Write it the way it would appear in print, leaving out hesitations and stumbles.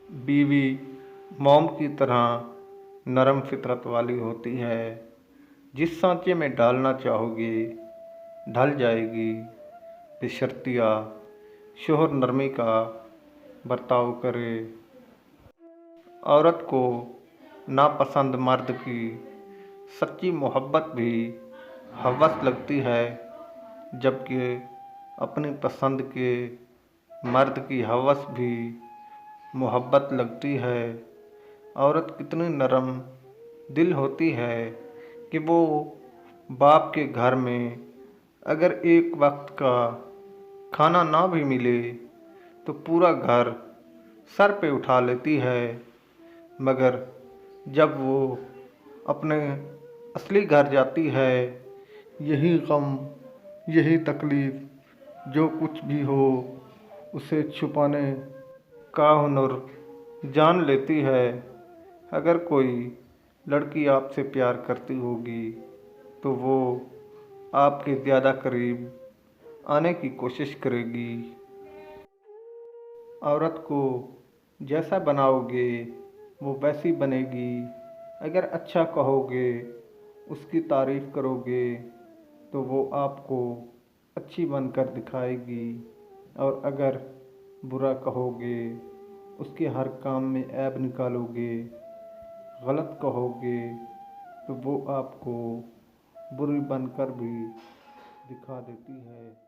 बीवी मोम की तरह नरम फितरत वाली होती है। जिस सांचे में डालना चाहोगे ढल जाएगी, बशर्तिया शोहर नरमी का बर्ताव करे। औरत को नापसंद मर्द की सच्ची मोहब्बत भी हवस लगती है, जबकि अपनी पसंद के मर्द की हवस भी मोहब्बत लगती है। औरत कितनी नरम दिल होती है कि वो बाप के घर में अगर एक वक्त का खाना ना भी मिले तो पूरा घर सर पे उठा लेती है, मगर जब वो अपने असली घर जाती है, यही गम, यही तकलीफ़, जो कुछ भी हो उसे छुपाने का हुनर जान लेती है। अगर कोई लड़की आपसे प्यार करती होगी तो वो आपके ज़्यादा करीब आने की कोशिश करेगी। औरत को जैसा बनाओगे वो वैसी बनेगी। अगर अच्छा कहोगे, उसकी तारीफ़ करोगे तो वो आपको अच्छी बनकर दिखाएगी, और अगर बुरा कहोगे, उसके हर काम में ऐब निकालोगे, गलत कहोगे तो वो आपको बुरी बनकर भी दिखा देती है।